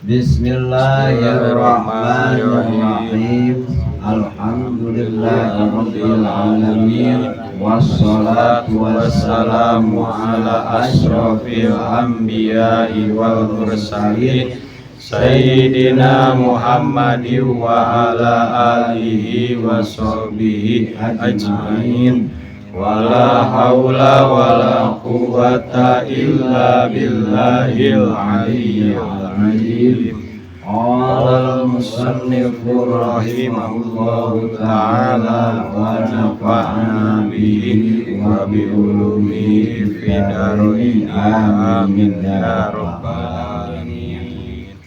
Bismillahirrahmanirrahim. Alhamdulillahirabbil alamin. Wassalatu wassalamu ala asyrofil anbiya'i wal mursalin Sayyidina Muhammadin wa ala alihi wa sahbihi ajmain. Wala haula wala quwwata illa billahil aliyyil azim. Qala al-musannifu rahimahullahu ta'ala wa nafa'na bihi wa bi ulumihi fid dharain amin ya rabbal alamin.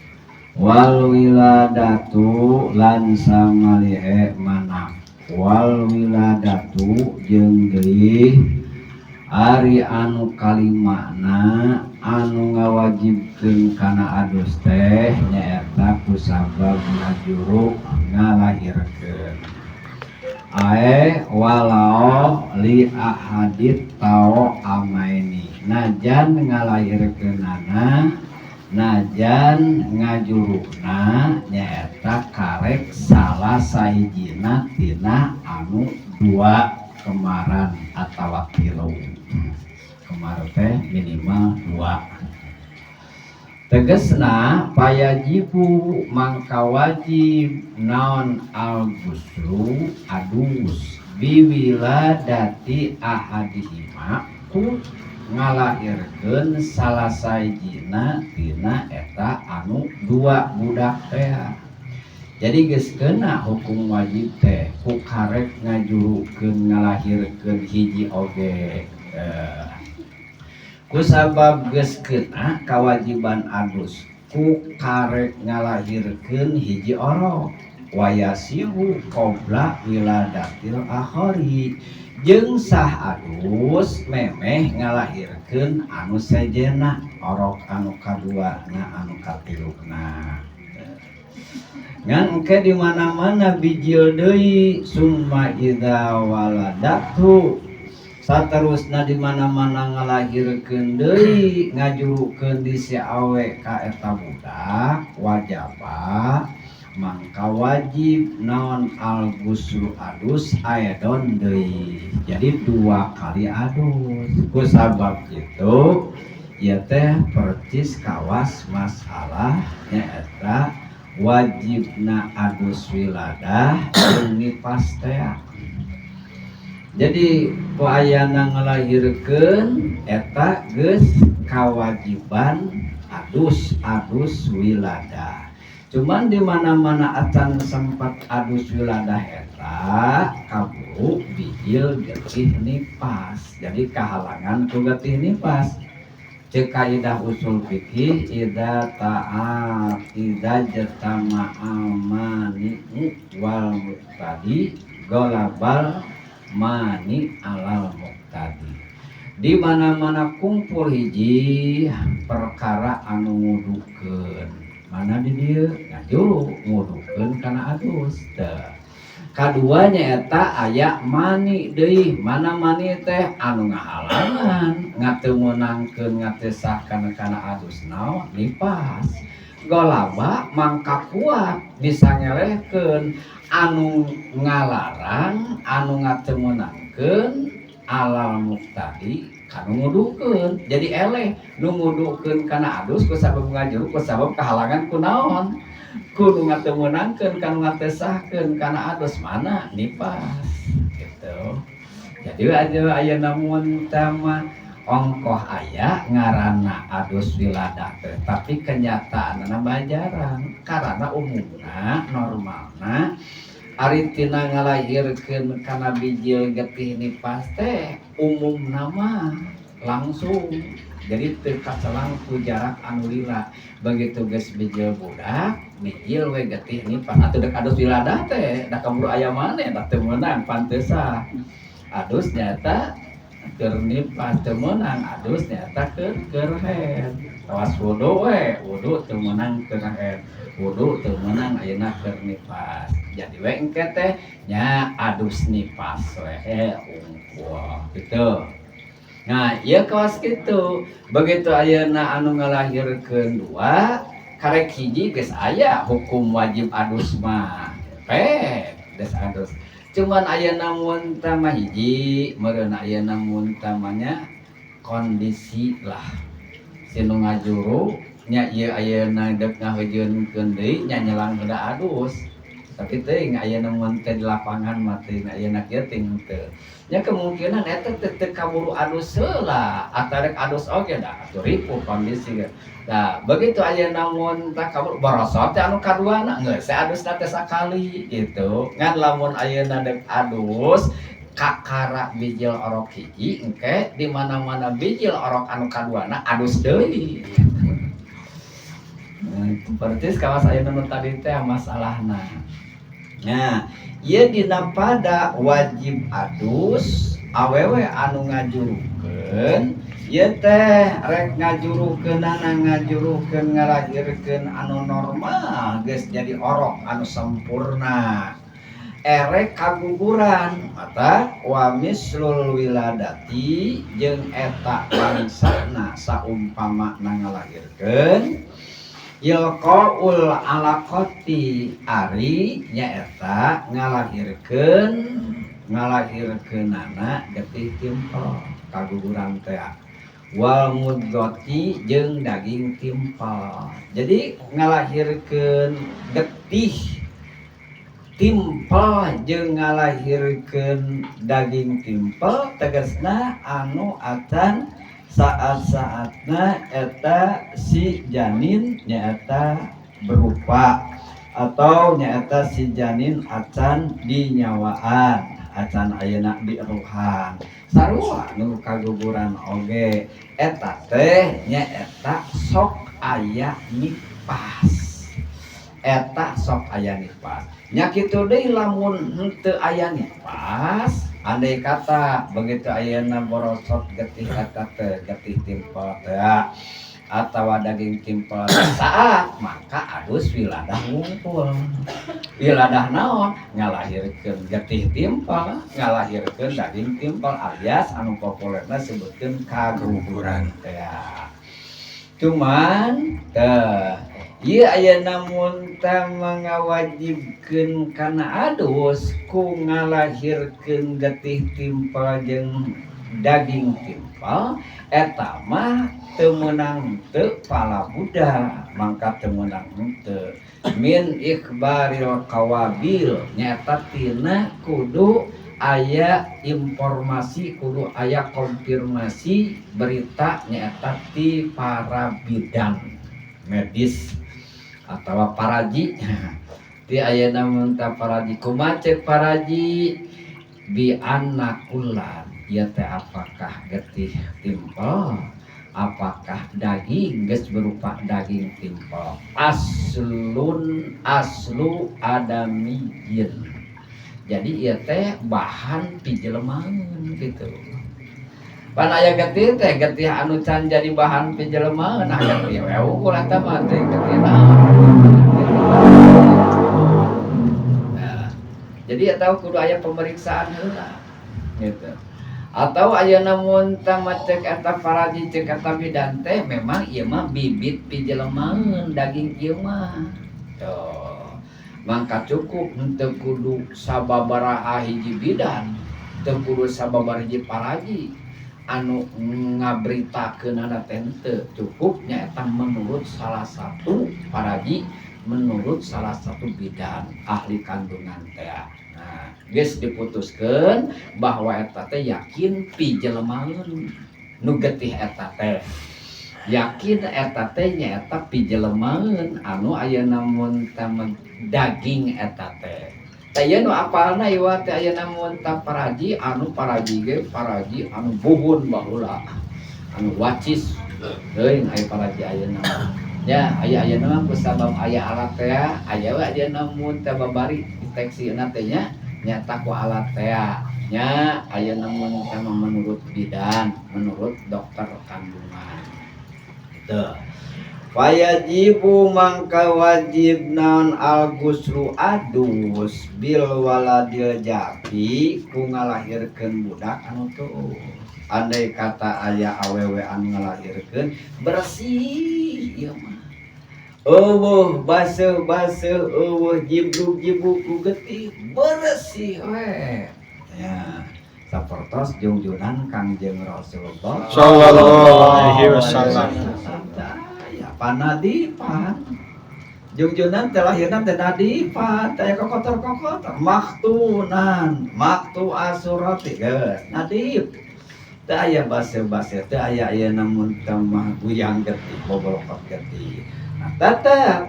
Wal wiladatu lan samalihe manah. Wal wiladatu jeung deui ari anu kalimana anu ngawajibkeun kana adus teh nyaeta kusabab ngajuruk ngalahirkeun ae walau li ahadit tao amaini najan ngalahirkeunana najan ngajurukna nyaeta karek salah sahijina tina anu dua kemaran atawa tilu kemar teh minimal dua tegesna payajibu mangka wajib naon al guslu adus biwiladati ahadihima ku ngalahirkeun salah sahijina tina eta anu dua budak teh. Jadi geus keuna hukum wajib teh ku karek ngajurukeun ngalahirkeun hiji oge. Ku sabab geus keuna kawajiban adus ku karek ngalahirkeun hiji orok wayasihu qabla wiladatil akhari jeung sah adus memeh ngalahirkeun anu sejena orok anu kaduana anu katiluna ngan engke di mana-mana bijil deui summa idza waladatu saterusna di mana-mana ngalahirkeun deui ngajurukeun di si awe ka eta budak wajaba mangka wajib naon al guslu adus aedon deui jadi dua kali adus ku sabab itu ieu teh percis kawas masalah nyaeta wajibna adus wiladah jeung nifas teh. Jadi ku ayana ngalahirkeun eta geus kawajiban adus wiladah. Cuman di mana-mana acan sempat adus wiladah eta kaburu bijil getih nifas. Jadi kahalangan ku getih nifas. Cek kaidah usul fikih idza jatama amani wal muqtadi golabal mani alal muqtadi. Di mana-mana kumpul hiji perkara anu ngudukeun mana di dieu ngajuru ngudukeun kana adus teh. Kaduanya eta aya mani deui mana mani teh anu ngahalangan ngateu meunangkeun ngatesah kana adus naon nifas golaba mangka kuat bisa ngelehkeun anu ngalarang anu ngateu meunangkeun alal muqtadi kanu ngudukeun jadi eleh nu ngudukeun kana adus ku sabab ngajuru ku sabab kahalangan ku naon kudu ngateu meunangkeun kanu ngatesahkeun kana adus mana nifas gitu. Jadi aya namun tama ongkoh aya ngaranna adus wiladah teh tapi kenyataanna bajarang karena umumna normalna ari tina ngalahirkeun kana bijil getih nifas teh umumna mah langsung jadi teu kacelang ku jarak anu lila begitu geus bijil budak bijil we getih nifas atuh dek adus wiladah teh da kaburu aya maneh da teu meunang panteusah adus nyata keur nifas teu meunang adus nyata keur head tawas wudu we wudu teu meunang keur head wudu teu meunang ayeuna keur nifas jadi we engke teh nya adus nifas we ungkul gitu. Nah, ieu kawas kitu. Begitu ayeuna anu ngalahirkeun dua karek hiji geus aya hukum wajib adus mah geus adus. Cuman aya namun tama hiji meureun aya namun tamanya kondisi lah sinu ngajuru nya ieu ayeuna deuk ngahejeunkeun deui nya nyelang heula adus tapi teuing ayeuna mun teh di lapangan mah teuing ayeuna kieu teuing teu nya kemungkinan eta teu kaburu adus heula atarek adus oge da atuh ripuh kondisi da begitu ayeuna mun tah kaburu borosot teh anu kaduana geus adusna teh sakali gitu ngan lamun ayeuna deuk adus kakara bijil orok hiji engke di mana-mana bijil orok anu kaduana adus deui. Berarti kawas ayeuna nu tadi teh masalahna. Nah, ieu dina pada wajib adus awewe anu ngajurukeun ieu teh rek ngajurukeun ngalahirkeun anu normal geus jadi orok anu sampurna. Erek kaguguran mata wa mislul wiladati jeung eta bangsana saumpama ngalahirkeun yaqaul alaqati ari nyaeta ngalahirkeunana getih timpel kaguguran teh wal mudghati jeung daging timpel. Jadi ngalahirkeun getih timpel jeung ngalahirkeun daging timpel tegasna anu acan saat-saatna eta si janin nyaeta berupa atau nyaeta si janin acan dinyawaan acan ayeuna di ruhan sarua nu kaguguran oge eta teh nyaeta sok aya nifas eta sok aya nifas nya kitu deui lamun henteu aya nifas andai kata begitu ayeuna borosot getih eta teh getih timpel teh atawa daging timpel saat maka adus wiladah ngumpul wiladah naon ngalahirkeun getih timpel ngalahirkeun daging timpel alias anu populerna sebutkeun kaguguran teh cuman teh ieu ayeuna mun tah mangawajibkeun kana adus ku ngalahirkeun getih timpel jeung daging timpel eta mah teu meunang teu palabuda mangka teu meunang teu min ikhbaril qawabil nyaeta tina kudu aya informasi kudu aya konfirmasi berita nyaeta ti para bidan medis atawa paraji ti ayeuna mun tah paraji kumaha ceuk paraji bi annakullan ieu teh apakah getih timpel apakah daging geus berupa daging timpel aslu adamiyyin jadi ieu teh bahan pijelemaeun gitu pan aya getih teh getih anu can jadi bahan pijelemaeun nah getih we ukur eta mah teh getih naon jadi eta kudu aya pemeriksaan heula gitu atau ayeuna mun tah cek eta paraji cek eta bidan teh memang ieu mah bibit pijelemaeun daging ieu mah tuh mangka cukup henteu kudu sababaraha hiji bidan teu kudu sababaraha hiji paraji anu ngabritakeunana teh teu cukup nyaeta menurut salah satu paraji menurut salah satu bidan ahli kandungan teh nah geus diputuskeun bahwa eta teh yakin pijelemaeun nu getih eta teh yakin eta teh nyaeta pijelemaeun anu ayeuna mun tah daging eta teh teh ieu nu apalna ieu teh ayeuna mun tah paraji anu paraji ge paraji anu buhun baheula anu wacis teuing aya paraji ayeuna ya aya-ayeuna mah kusabab aya alat teh aya we ayeuna mun teh babari deteksina teh nya nyata ku alat teh nya ayeuna mun teh menurut bidan menurut dokter kandungan teu wayajibu mangka wajib naon al guslu adus bil waladil jafi ku ngalahirkeun budak anu tuh andai kata aya awewe anu ngalahirkeun bersih ieu mah basuh jibruk ku getih bersih we ya sapertos junjunan Kangjeng Rasulullah Sallallahu alaihi wasallam. ya panadipan junjunan telahirna teh nadipan teh kokotor maktu asurati geus nadip teu aya basa-basa teu aya namun tamah guyang getih bobolokot getih nah tetep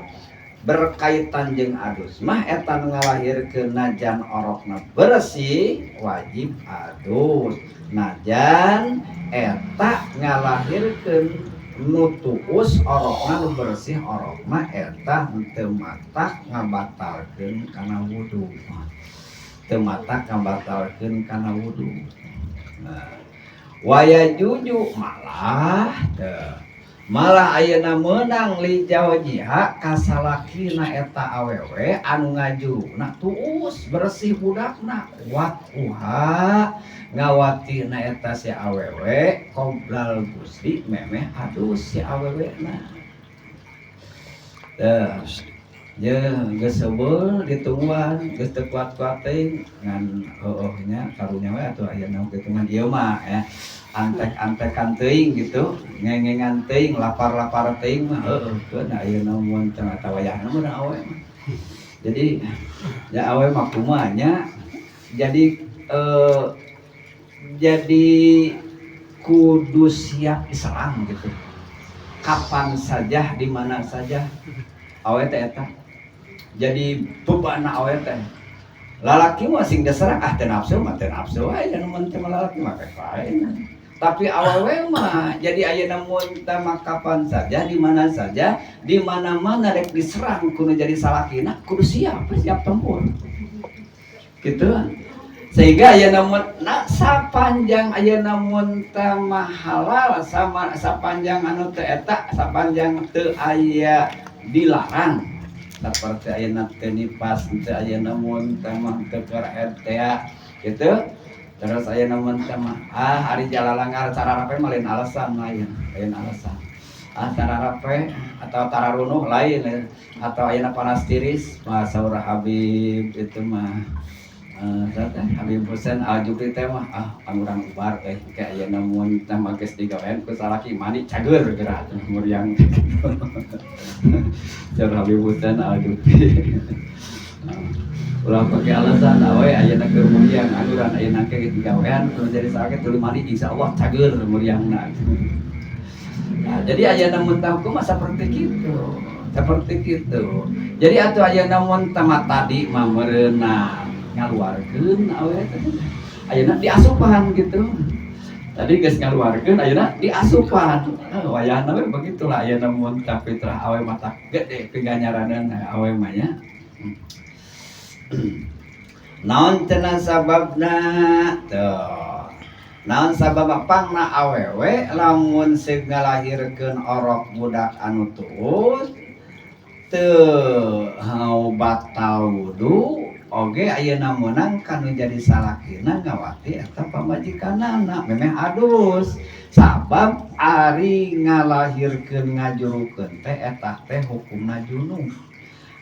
berkaitan jeung adus mah eta ngalahirkeun najan orokna bersih wajib adus najan eta ngalahirkeun nu tuus orokna nu bersih orokna eta teu matak ngabatalkeun kana wudu teu matak ngabatalkeun kana wudu nah waya juju malah ayeuna meunang li jawjiha kasalakina eta awewe anu ngajuruna tuus bersih budakna kuat uha ngawatina eta si awewe qoblal gusti memeh adus si awewena ya geus seubeuh ditungguan geus teu kuat-kuat teuing ngan heueuhnya karunya we atuh aya naon kitu mah ieu mah ya antek-antekan teuing gitu ngengengan teuing lapar-lapar teuing mah heueuh keun aya naon teu eta wayahna mah awe mah jadi ya awe mah kumaha nya jadi kudu siap diserang gitu kapan saja di mana saja awe teh eta jadi beban awe teh lalaki mah sing diserang teu nafsu mah teu nafsu wae anu teh lalaki mah kae tapi awewe mah jadi ayeuna mun teh kapan saja di mana-mana rek diserang kudu jadi salakina kudu siap tempur gitu sehingga ayeuna mun sapanjang ayeuna mun teh halal sama sapanjang anu teu eta sapanjang teu aya dilarang seperti ayeuna teu nipas teu ayeuna mun teh mah teu keur RTA gitu terus ayeuna mun teh mah ari jalalanggar cara rape mah lain alasan lain alasan cara rape atau tararunuh lain atau ayeuna panas tiris mah saur Habib itu mah Habib Husain Al-Jufri teh mah urang ubar kayak ayeuna mun teh mah geus digawean ku salaki mani cager geura muriang Jar Habib Husain Al-Jufri ulah pake alasan awe ayeuna keur muriang anuran ayeuna ke digawean kudu jadi salaki tuluy mani insyaallah cager muriangna nah jadi ayeuna mun tah hukum seperti kitu jadi atuh ayeuna mun tah tadi mah meureunna ngaluarkeun awe teh ayeuna diasupan gitu tadi geus ngaluarkeun ayeuna diasupan wayahna we begitulah ayeuna mun tah fitrah awe mata gede pinganyaraneun awe mah nya naon cenah sababna tuh naon sabab pangna awewe lamun sing ngalahirkeun orok budak anu tuus teu batal wudu oge ayeuna meunang kanu jadi salakina ngawati eta pamajikanana memeh adus sabab ari ngalahirkeun ngajurukeun teh eta teh hukumna junub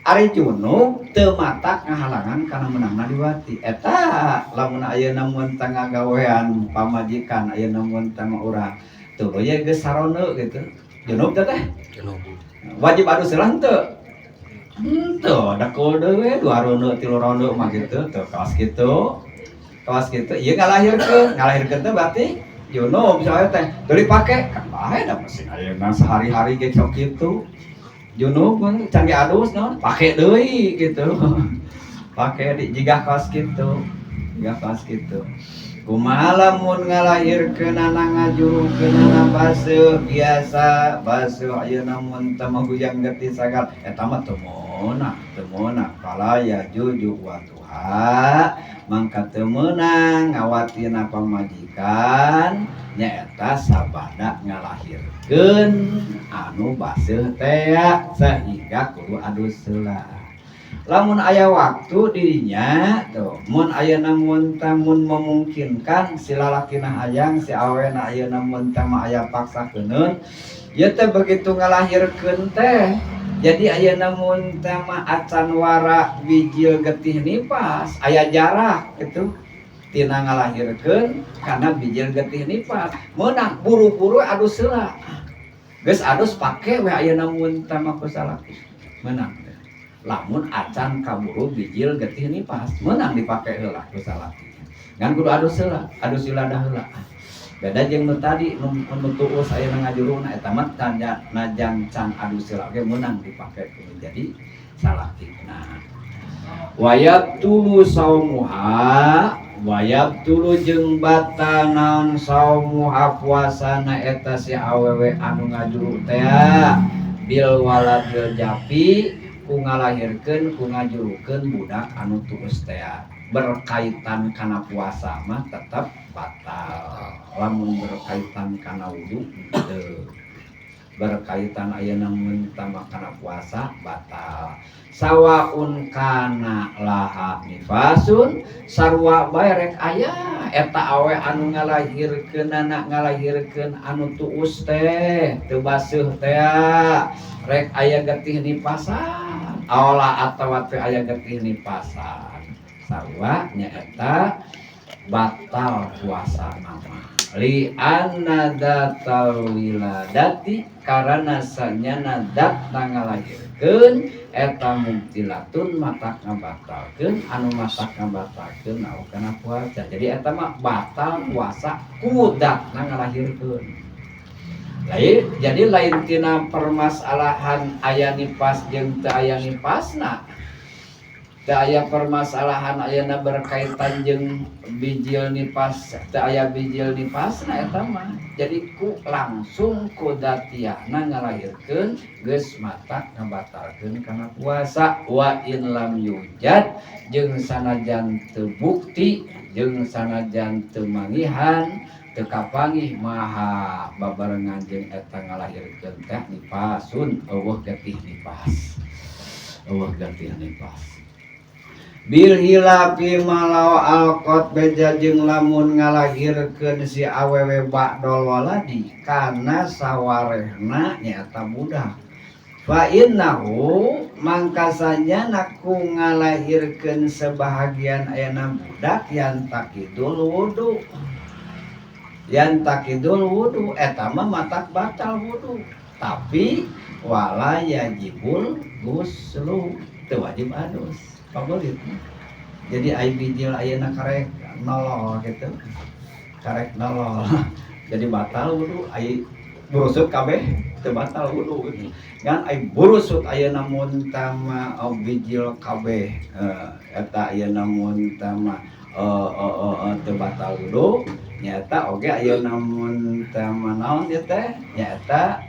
ari junub teu matak ngahalangan kana menangna diwati eta lamun ayeuna mun teu ngagawean pamajikan ayeuna mun teu urang tuluy ye geus sarona gitu junub teh junub wajib adus heula teu tuh, ada kode we, 2 ronde, 3 ronde mah gitu, tuh kaos gitu, iya ngalahirkeun teh berarti junub misalnya teh, teu dipake, kan bae da mesin ayeuna sehari-hari ge sok kitu, junub can ge adus naon, pake deui gitu, pake di jigah kaos gitu, kumaha lamun ngalahirkeun anak ngajurukeun anak basuh biasa basuh ayeuna mun teu magujang getih sagal eta mah teu meunang kala ya juju wa tuha mangka teu meunang ngawatina pamajikan nyaeta sabada ngalahirkeun anu basuh teh sehingga kudu adus heula lamun aya waktu dirinya tuh mun ayeuna mun memungkinkan si lalakina hayang si awena ayeuna mun teh aya paksakeun ya teh begitu ngalahirkeun teh Jadi aya namun tema acan wara bijil getih nipas aya jarak gitu tina ngalahirkeun karena bijil getih nipas meunang buru-buru adus heula geus adus pake we aya namun tema kusalaki meunang lamun acan kaburu bijil getih nipas meunang dipake heula kusalaki ngan kudu adus heula dah heula beda jeung nu tadi nu tuus aya na ngajuruna eta mah najan can adus heula ge meunang dipake jadi salakina wayab tulu saumuha wayab tulu jeung batal naon saumuha puasana eta si awewe anu ngajuru teh bil waladil japi ku ngalahirkeun ku ngajurukeun budak anu tuus teh berkaitan kana puasa mah tetap batal lamun berkaitan kana wudu teu berkaitan ayeuna mun tambah kana puasa batal sawaun kana laha nifasun sarua bae rek aya eta awe anu ngalahirkeun anak ngalahirkeun anu tuus teh teu baseuh teh rek aya getih nipasan aola atawa teu aya getih nipasan sarua nyaeta batal puasa nama li anna datal wiladati karena sanyana dat ngalahirkeun eta mubtilatun matak ngabatalkeun anu matak ngabatalkeun naon kana puasa jadi eta mah batal puasa ku dat ngalahirkeun lain jadi lain tina permasalahan aya nipas jeung teu aya nipasna teu aya permasalahan ayeuna berkaitan jeung bijil nipas teu aya bijil nipasna eta mah jadi ku langsung ku datiahna ngalahirkeun geus matak ngabatalkeun kana puasa wa in lam yujad jeung sanajan teu bukti jeung sanajan teu mangihan teu kapanggih maha babarengan jeung eta ngalahirkeun teh nipasun eueuh getih nipas bil hilafi malau alqot beja jeung lamun ngalahirkeun si awewe ba'dol waladi kana sawarehna nyaeta budak fa innahu mangkasanya naku ngalahirkeun sebahagian ayana budak yang takidul wudu eta mah matak batal wudu tapi wala yajibul guslu teu wajib adus pabolit jadi ai bijil ayeuna karek nolol gitu karek nolol jadi batal wudu ai burusut kabeh teu batal wudu gitu ngan ai burusut ayeuna mun tama bijil kabeh eta ayeuna mun tama teu batal wudu nyata oge ayeuna mun tama naon ieu teh nyata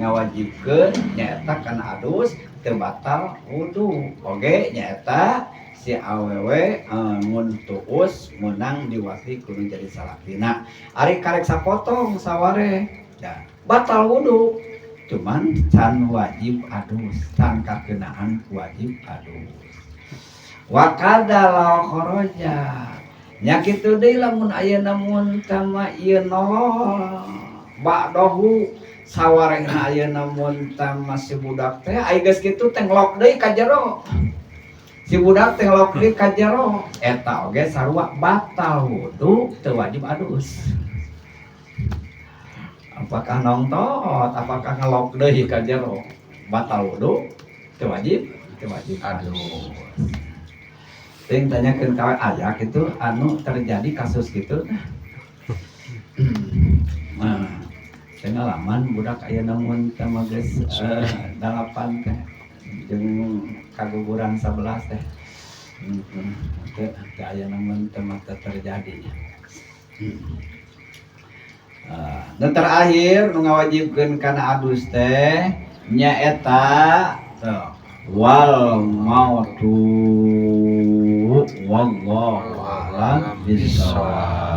ngawajibkeun nyata kana adus teu batal wudu oge nyata si awewe mun tuus menang diwasi kudu jadi salakina ari karek sapotong saware da batal wudu cuman can wajib adus can kakeunaan wajib adus wa kadal kharaja nya kitu deui lamun ayeuna mun tama ieu nolol ba'dahu sawarehna ayeuna mun tama si budak teh ai geus kitu tenglok deui ka jero si budak tenglok deui ka jero eta oge sarua batal wudu teu wajib adus apakah nongtot apakah ngelok deui ka jero batal wudu teu wajib adus ting tanyakeun ka aya kitu anu terjadi kasus kitu nah pengalaman budak ayeuna mun tama geus 8 teh jeung kaguguran 11 teh teu ayeuna mun tama terjadi dan terakhir nu ngawajibkeun kana adus teh nyaeta wal mautu wallahu a'lam bishawab.